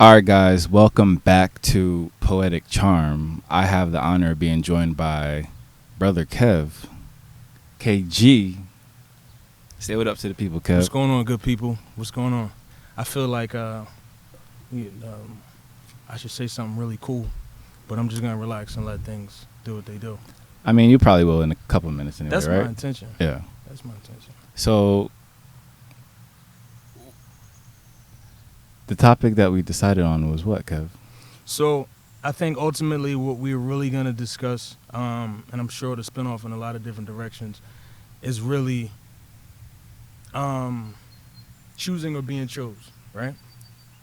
All right, guys, welcome back to Poetic Charm. I have the honor of being joined by Brother Kev, KG. Say what up to the people, Kev. What's going on, good people? What's going on? I feel like I should say something really cool, but I'm just going to relax and let things do what they do. I mean, you probably will in a couple of minutes anyway, That's right? my intention. Yeah. That's my intention. So, the topic that we decided on was what, Kev? So I think ultimately what we're really going to discuss, and I'm sure to spin off in a lot of different directions, is really choosing or being chose, right?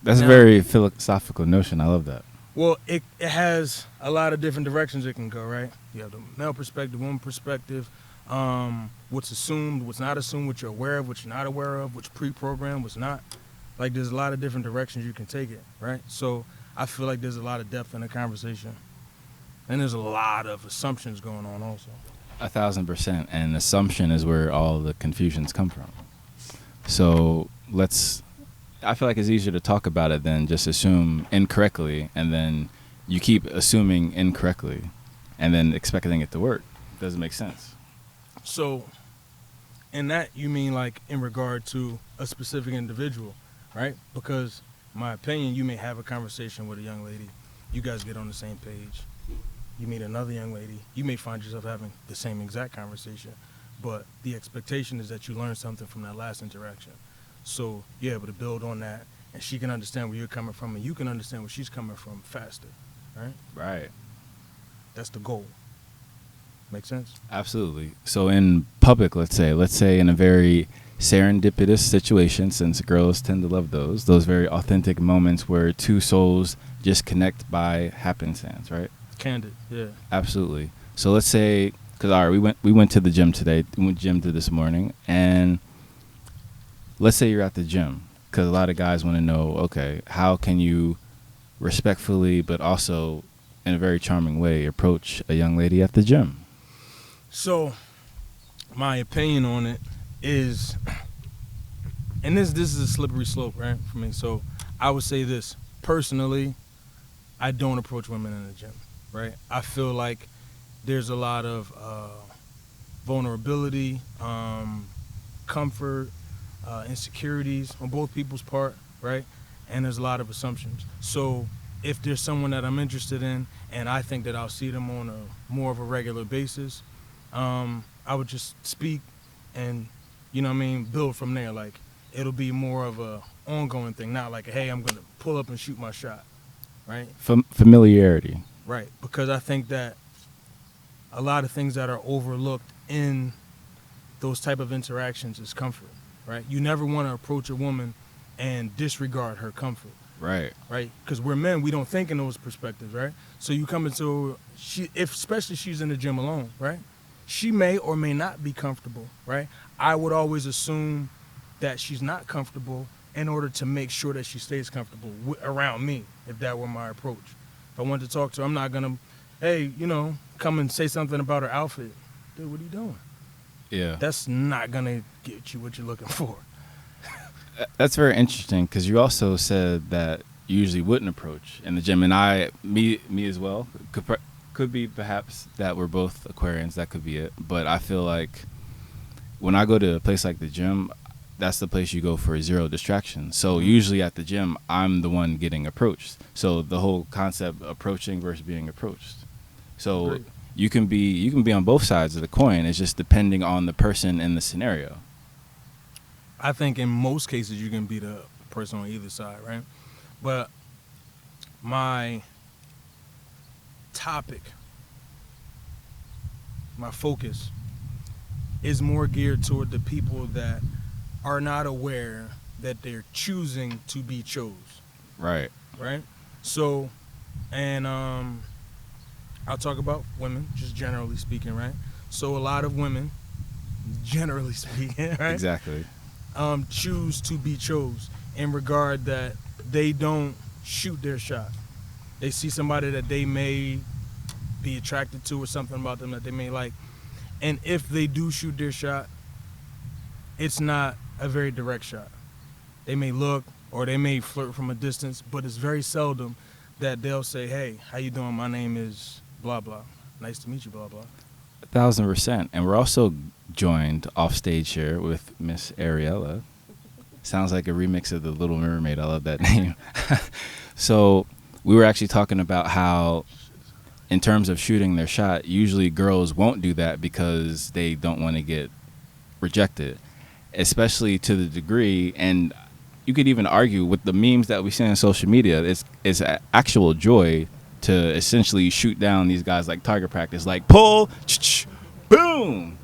That's Now, a very philosophical notion. I love that. Well, it has a lot of different directions it can go, right? You have the male perspective, woman perspective, what's assumed, what's not assumed, what you're aware of, what you're not aware of, what's pre-programmed, what's not. Like, there's a lot of different directions you can take it, right? So I feel like there's a lot of depth in the conversation. And there's a lot of assumptions going on also. 1,000%. And assumption is where all the confusions come from. So I feel like it's easier to talk about it than just assume incorrectly, and then you keep assuming incorrectly and then expecting it to work. Doesn't make sense. So in that, you mean like in regard to a specific individual, right? Because my opinion, you may have a conversation with a young lady, you guys get on the same page, you meet another young lady, you may find yourself having the same exact conversation, but the expectation is that you learn something from that last interaction. So you're able to build on that, and she can understand where you're coming from, and you can understand where she's coming from faster, right? Right. That's the goal. Make sense? Absolutely. So in public, let's say in a very serendipitous situation, since girls tend to love those very authentic moments where two souls just connect by happenstance, right? Candid, yeah. Absolutely. So let's say, because all right, we went to the gym today. We went gym to this morning, and let's say you're at the gym, because a lot of guys want to know, okay, how can you respectfully but also in a very charming way approach a young lady at the gym? So my opinion on it is, and this is a slippery slope, right, for me. So I would say this, personally, I don't approach women in the gym, right? I feel like there's a lot of vulnerability, comfort, insecurities on both people's part, right? And there's a lot of assumptions. So if there's someone that I'm interested in and I think that I'll see them on a more of a regular basis, I would just speak and, you know what I mean, build from there. Like, it'll be more of a ongoing thing, not like, hey, I'm going to pull up and shoot my shot, right? Familiarity. Right, because I think that a lot of things that are overlooked in those type of interactions is comfort, right? You never want to approach a woman and disregard her comfort. Right. Right? Because we're men, we don't think in those perspectives, right? So you come into, especially she's in the gym alone, right? She may or may not be comfortable, right? I would always assume that she's not comfortable in order to make sure that she stays comfortable around me, if that were my approach. If I wanted to talk to her, I'm not going to, hey, come and say something about her outfit. Dude, what are you doing? Yeah. That's not going to get you what you're looking for. That's very interesting, because you also said that you usually wouldn't approach in the gym, and me as well. Could be perhaps that we're both Aquarians. That could be it. But I feel like when I go to a place like the gym, that's the place you go for zero distraction. So usually at the gym, I'm the one getting approached. So the whole concept approaching versus being approached. So Great. you can be on both sides of the coin. It's just depending on the person and the scenario. I think in most cases you can be the person on either side, right? But my topic, my focus, is more geared toward the people that are not aware that they're choosing to be chose. Right. right? So, and I'll talk about women, just generally speaking, right? So a lot of women, generally speaking, right, Exactly. choose to be chose in regard that they don't shoot their shot. They see somebody that they may be attracted to or something about them that they may like, and if they do shoot their shot, it's not a very direct shot. They may look or they may flirt from a distance, but it's very seldom that they'll say, "Hey, how you doing? My name is blah blah. Nice to meet you, blah blah." 1,000%. And we're also joined off stage here with Miss Ariella. Sounds like a remix of the Little Mermaid. I love that name. So we were actually talking about how, in terms of shooting their shot, usually girls won't do that because they don't want to get rejected, especially to the degree, and you could even argue with the memes that we see on social media, it's actual joy to essentially shoot down these guys like target practice, like pull, boom.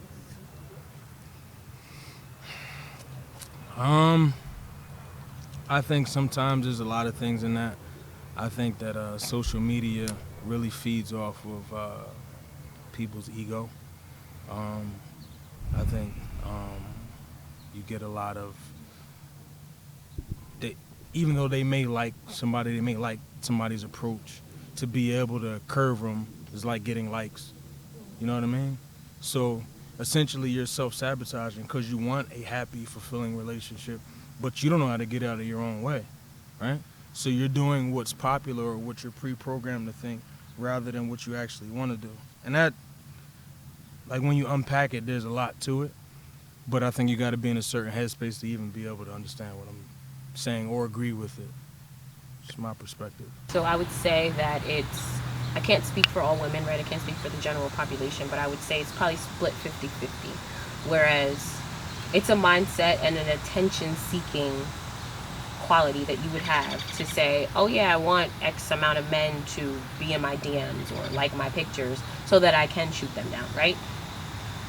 I think sometimes there's a lot of things in that. I think that social media really feeds off of people's ego. I think you get a lot of, even though they may like somebody, they may like somebody's approach, to be able to curve them is like getting likes. You know what I mean? So essentially you're self-sabotaging because you want a happy, fulfilling relationship, but you don't know how to get out of your own way, right? So you're doing what's popular or what you're pre-programmed to think rather than what you actually want to do. And that, like when you unpack it, there's a lot to it, but I think you got to be in a certain headspace to even be able to understand what I'm saying or agree with it. It's my perspective. So I would say that I can't speak for all women, right? I can't speak for the general population, but I would say it's probably split 50-50. Whereas it's a mindset and an attention-seeking quality that you would have to say, oh yeah, I want X amount of men to be in my DMs or like my pictures so that I can shoot them down, right?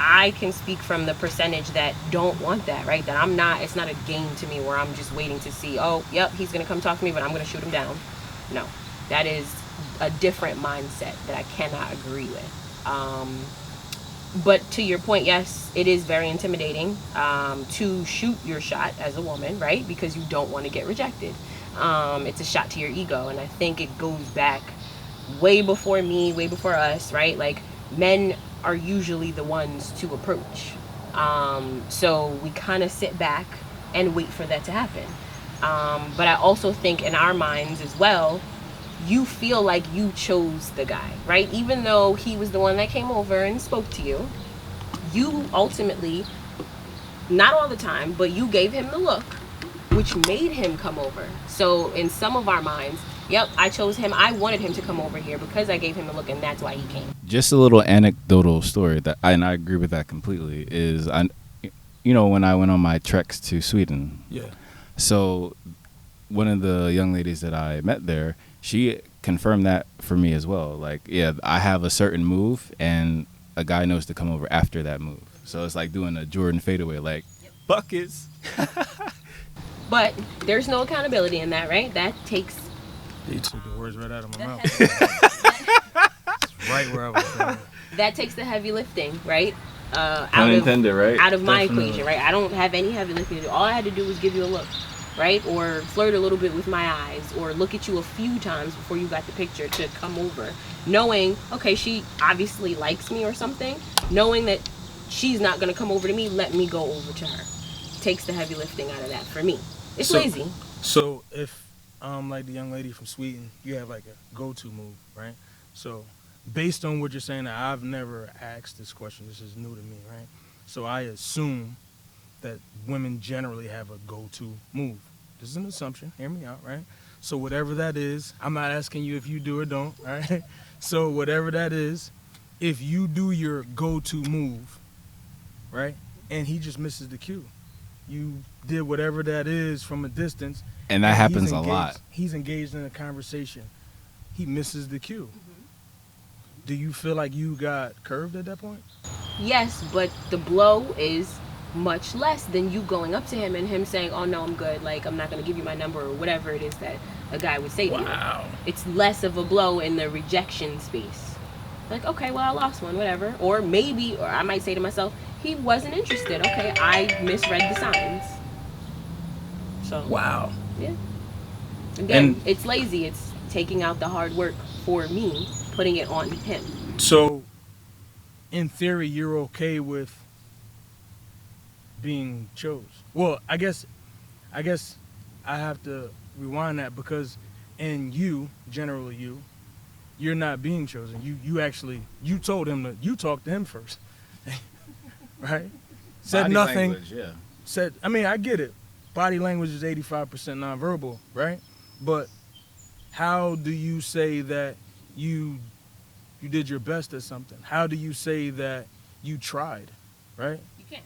I can speak from the percentage that don't want that, right? That it's not a game to me where I'm just waiting to see, oh, yep, he's going to come talk to me, but I'm going to shoot him down. No, that is a different mindset that I cannot agree with. But to your point, yes, it is very intimidating to shoot your shot as a woman, right? Because you don't want to get rejected. It's a shot to your ego. And I think it goes back way before me, way before us, right? Like, men are usually the ones to approach. So we kind of sit back and wait for that to happen. But I also think in our minds as well, you feel like you chose the guy, right? Even though he was the one that came over and spoke to you, you ultimately, not all the time, but you gave him the look, which made him come over. So in some of our minds, yep, I chose him. I wanted him to come over here because I gave him a look, and that's why he came. Just a little anecdotal story and I agree with that completely. Is when I went on my treks to Sweden. Yeah. So one of the young ladies that I met there, she confirmed that for me as well. Like, yeah, I have a certain move, and a guy knows to come over after that move. So it's like doing a Jordan fadeaway, like, buckets. But there's no accountability in that, right? That takes... You took the words right out of my mouth. It's right where I was going. That takes the heavy lifting, right? Pun intended, right? Out of my Definitely. equation, right? I don't have any heavy lifting to do. All I had to do was give you a look, right? Or flirt a little bit with my eyes, or look at you a few times before you got the picture to come over. Knowing, okay, she obviously likes me or something. Knowing that she's not going to come over to me, let me go over to her. Takes the heavy lifting out of that for me. It's lazy. So if, like the young lady from Sweden, you have like a go-to move, right? So based on what you're saying, I've never asked this question. This is new to me, right? So I assume that women generally have a go-to move. This is an assumption. Hear me out, right? So whatever that is, I'm not asking you if you do or don't, all right? So whatever that is, if you do your go-to move, right, and he just misses the cue, you did whatever that is from a distance. And that happens he's a lot. He's engaged in a conversation. He misses the cue. Do you feel like you got curved at that point? Yes, but the blow is much less than you going up to him and him saying, oh no, I'm good, like I'm not going to give you my number or whatever it is that a guy would say to you. Wow. It's less of a blow in the rejection space. Like, okay, well, I lost one, whatever. Or maybe, or I might say to myself, he wasn't interested. Okay, I misread the signs. So, Wow. yeah. Again, And- it's lazy. It's taking out the hard work for me, putting it on him. So, in theory, you're okay with being chose. Well, I guess I have to rewind that, because in you, generally you're not being chosen. You actually, you told him you talked to him first, right? Said Body nothing. language, yeah. Said, I mean, I get it. Body language is 85% nonverbal, right? But how do you say that you did your best at something? How do you say that you tried, right? You can't.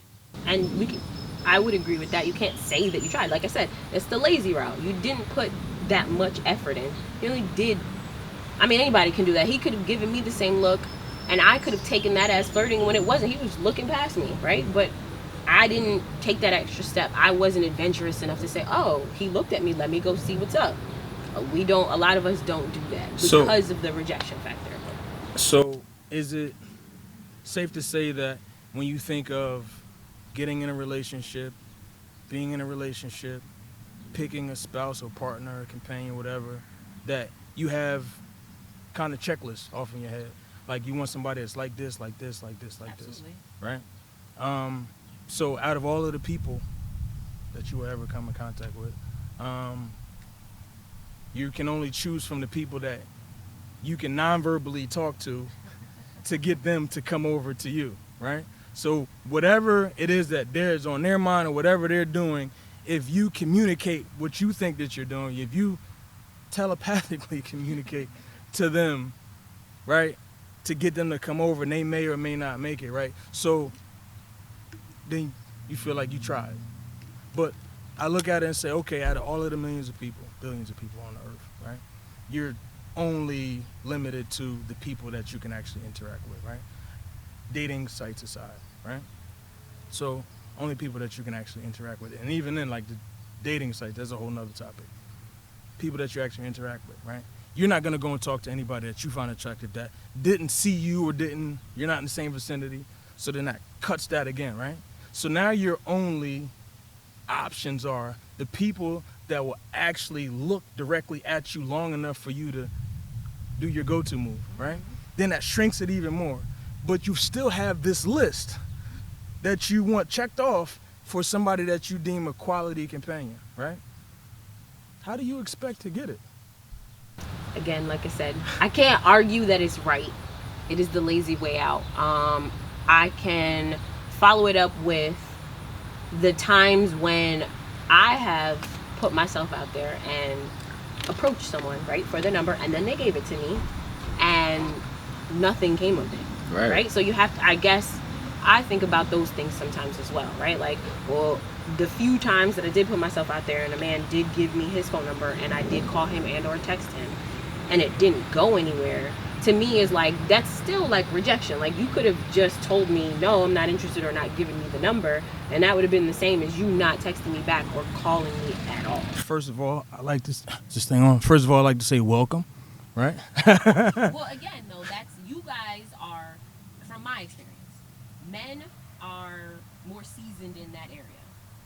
And I would agree with that. You can't say that you tried. Like I said, it's the lazy route. You didn't put that much effort in. You only did. I mean, anybody can do that. He could have given me the same look, and I could have taken that as flirting when it wasn't. He was looking past me, right? But I didn't take that extra step. I wasn't adventurous enough to say, oh, he looked at me, let me go see what's up. A lot of us don't do that because of the rejection factor. So is it safe to say that when you think of getting in a relationship, being in a relationship, picking a spouse or partner or companion, whatever, that you have kind of checklists off in your head? Like, you want somebody that's like this, like this, like this, like Absolutely. this, right? So out of all of the people that you will ever come in contact with, you can only choose from the people that you can non-verbally talk to get them to come over to you, right? So whatever it is that is on their mind or whatever they're doing, if you communicate what you think that you're doing, if you telepathically communicate to them, right, to get them to come over, and they may or may not make it, right? So then you feel like you tried. But I look at it and say, okay, out of all of the millions of people, billions of people on the earth, right, you're only limited to the people that you can actually interact with, right? Dating sites aside, right? So only people that you can actually interact with. And even then, like the dating sites, that's a whole nother topic. People that you actually interact with, right? You're not gonna go and talk to anybody that you find attractive that didn't see you or you're not in the same vicinity. So then that cuts that again, right? So now your only options are the people that will actually look directly at you long enough for you to do your go-to move, right? Then that shrinks it even more. But you still have this list that you want checked off for somebody that you deem a quality companion, right? How do you expect to get it? Again, like I said, I can't argue that it's right. It is the lazy way out. I can follow it up with the times when I have put myself out there and approached someone, right, for their number, and then they gave it to me, and nothing came of it, right? So you have to, I guess, I think about those things sometimes as well, right? Like, well, the few times that I did put myself out there and a man did give me his phone number and I did call him and or text him and it didn't go anywhere, to me is like, that's still like rejection. Like, you could have just told me, no, I'm not interested, or not giving me the number, and that would have been the same as you not texting me back or calling me at all. First of all, I like this thing on. First of all, I like to say welcome, right? Well, again, though, that's, you guys are, from my experience, men are more seasoned in that area.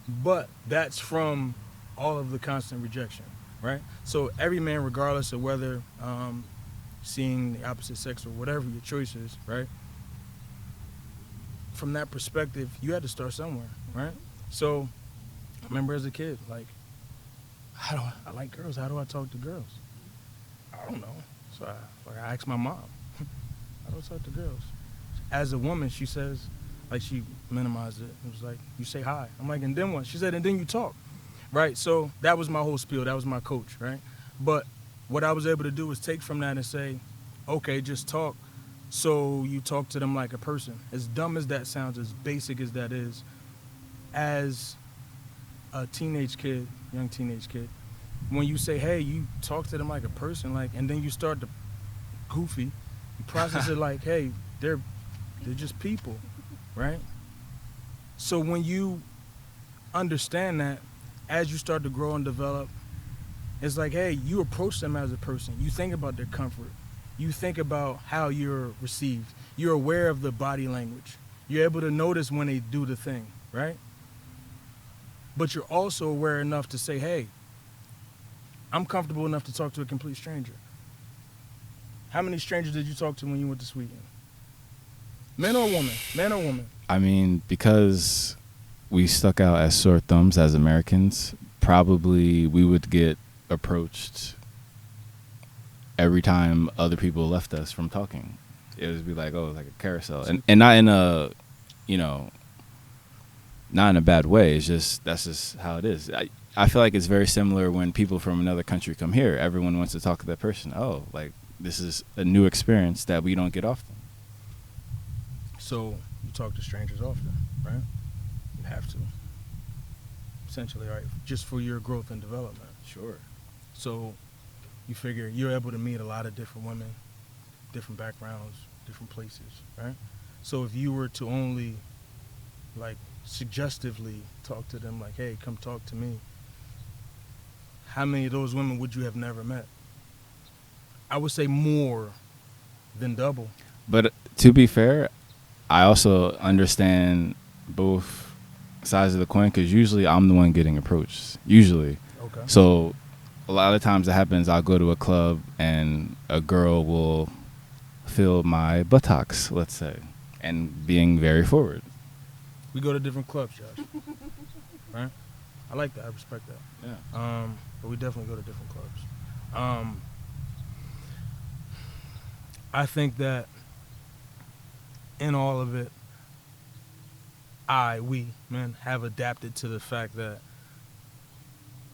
But that's from all of the constant rejection, right? So every man, regardless of whether seeing the opposite sex or whatever your choice is, right? From that perspective, you had to start somewhere, right? So I remember as a kid, like, I like girls. How do I talk to girls? I don't know. So I asked my mom, how do I talk to girls? As a woman, she says, like, she minimized it. It was like, you say hi. I'm like, and then what? She said, and then you talk, right? So that was my whole spiel. That was my coach, right? But what I was able to do was take from that and say, okay, just talk. So you talk to them like a person. As dumb as that sounds, as basic as that is, as a teenage kid, young teenage kid, when you say, hey, you talk to them like a person, like, and then you start to goofy, you process it like, hey, they're just people, right? So when you understand that, as you start to grow and develop, It's like, hey, you approach them as a person. You think about their comfort. You think about how you're received. You're aware of the body language. You're able to notice when they do the thing, right? But you're also aware enough to say, hey, I'm comfortable enough to talk to a complete stranger. How many strangers did you talk to when you went to Sweden? Men or women? Man or woman? I mean, because we stuck out as sore thumbs as Americans, probably we would get approached every time other people left us from talking. It would be like, oh, like a carousel. And not in a, you know, not in a bad way. It's just, that's just how it is. I feel like it's very similar when people from another country come here. Everyone wants to talk to that person. Oh, like, this is a new experience that we don't get often. So you talk to strangers often, right? You have to. Essentially, right? Just for your growth and development. Sure. So you figure you're able to meet a lot of different women, different backgrounds, different places, right? So if you were to only, like, suggestively talk to them, like, hey, come talk to me, how many of those women would you have never met? I would say more than double. But to be fair, I also understand both sides of the coin, because usually I'm the one getting approached. Usually. Okay. So a lot of times it happens, I'll go to a club and a girl will feel my buttocks, let's say, and being very forward. We go to different clubs, Josh. Right? I like that. I respect that. Yeah. But we definitely go to different clubs. I think that in all of it, we have adapted to the fact that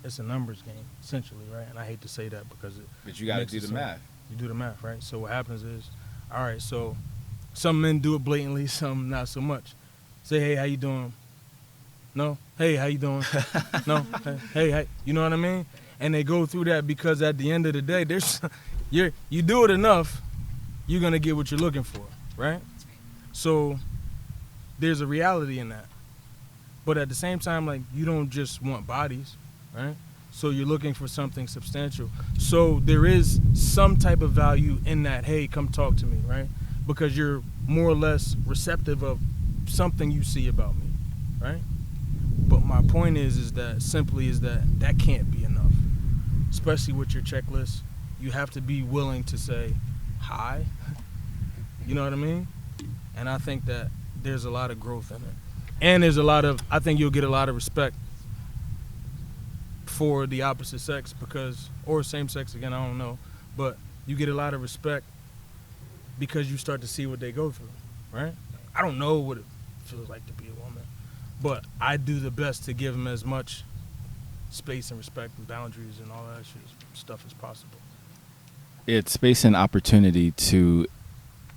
it's a numbers game, essentially, right? And I hate to say that because But you got to makes do it the sound- math. You do the math, right? So what happens is, all right, so some men do it blatantly, some not so much. Say, hey, how you doing? No? Hey, how you doing? No? Hey, you know what I mean? And they go through that because at the end of the day, you do it enough, you're going to get what you're looking for, right? So there's a reality in that. But at the same time, like, you don't just want bodies, right? So you're looking for something substantial. So there is some type of value in that, hey, come talk to me, right? Because you're more or less receptive of something you see about me, right? But my point is that can't be enough. Especially with your checklist, you have to be willing to say hi. You know what I mean? And I think that there's a lot of growth in it. And I think you'll get a lot of respect for the opposite sex or same sex again, I don't know. But you get a lot of respect because you start to see what they go through, right? I don't know what it feels like to be a woman, but I do the best to give them as much space and respect and boundaries and all that stuff as possible. It's space and opportunity to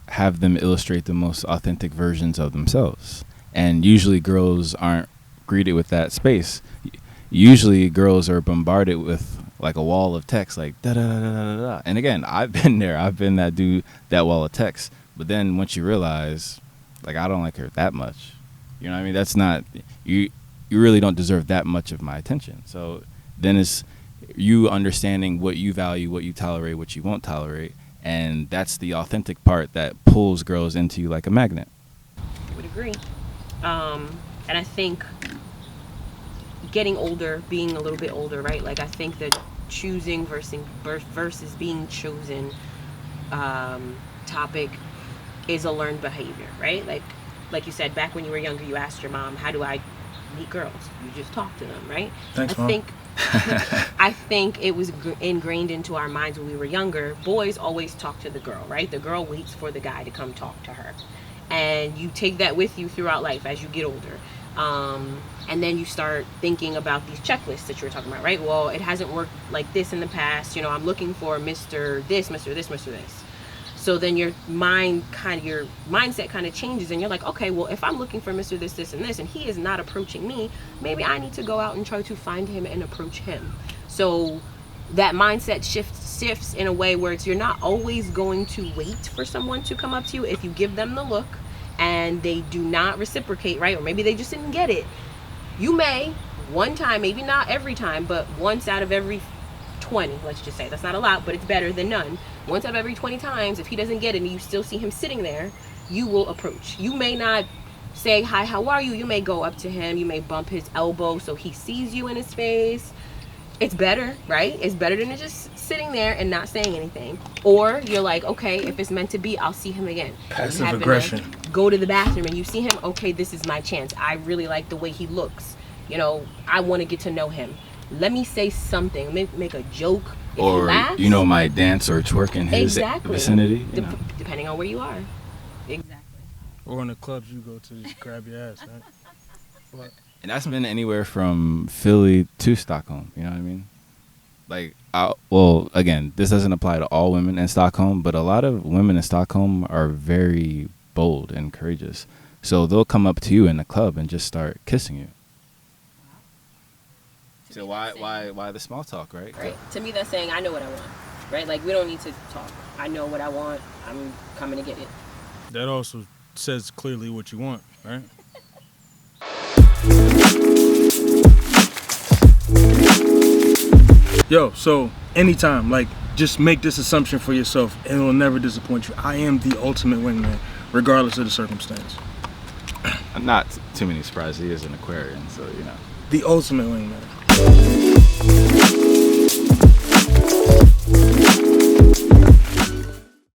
have them illustrate the most authentic versions of themselves. And usually girls aren't greeted with that space. Usually girls are bombarded with like a wall of text, like da da da da da da. And again, I've been there. I've been that dude, that wall of text. But then once you realize, like, I don't like her that much. You know what I mean? That's not, you really don't deserve that much of my attention. So then it's you understanding what you value, what you tolerate, what you won't tolerate. And that's the authentic part that pulls girls into you like a magnet. I would agree. And I think getting older, being a little bit older, right? Like, I think that choosing versus being chosen topic is a learned behavior, right? Like you said, back when you were younger, you asked your mom, how do I meet girls? You just talk to them, right? Thanks, Mom. I think it was ingrained into our minds when we were younger. Boys always talk to the girl, right? The girl waits for the guy to come talk to her. And you take that with you throughout life as you get older. And then you start thinking about these checklists that you were talking about, right? Well, it hasn't worked like this in the past. You know, I'm looking for Mr. This, Mr. This, Mr. This. So then your mindset kind of changes, and you're like, okay, well, if I'm looking for Mr. This, this, and this, and he is not approaching me, maybe I need to go out and try to find him and approach him. So that mindset shifts in a way where you're not always going to wait for someone to come up to you. If you give them the look and they do not reciprocate, right? Or maybe they just didn't get it. You may, one time, maybe not every time, but once out of every 20, let's just say. That's not a lot, but it's better than none. Once out of every 20 times, if he doesn't get it and you still see him sitting there, you will approach. You may not say, hi, how are you? You may go up to him. You may bump his elbow so he sees you in his face. It's better, right? It's better than just sitting there and not saying anything. Or you're like, okay, if it's meant to be, I'll see him again. Passive aggression. Go to the bathroom and you see him, okay, this is my chance. I really like the way he looks. You know, I want to get to know him. Let me say something, make a joke. If or he laughs, you know, might dance or twerk in his vicinity. Depending on where you are. Exactly. Or in the clubs you go to, just grab your ass, right? But, and that's been anywhere from Philly to Stockholm. You know what I mean? Like, well, again, this doesn't apply to all women in Stockholm, but a lot of women in Stockholm are very bold and courageous. So they'll come up to you in the club and just start kissing you. So why the small talk, right? Right. To me, that's saying I know what I want, right? Like, we don't need to talk. I know what I want. I'm coming to get it. that also says clearly what you want, right? Yo, so anytime, like, just make this assumption for yourself and it will never disappoint you. I am the ultimate wingman, regardless of the circumstance. Not too many surprises. He is an Aquarian, so you know. The ultimate wingman.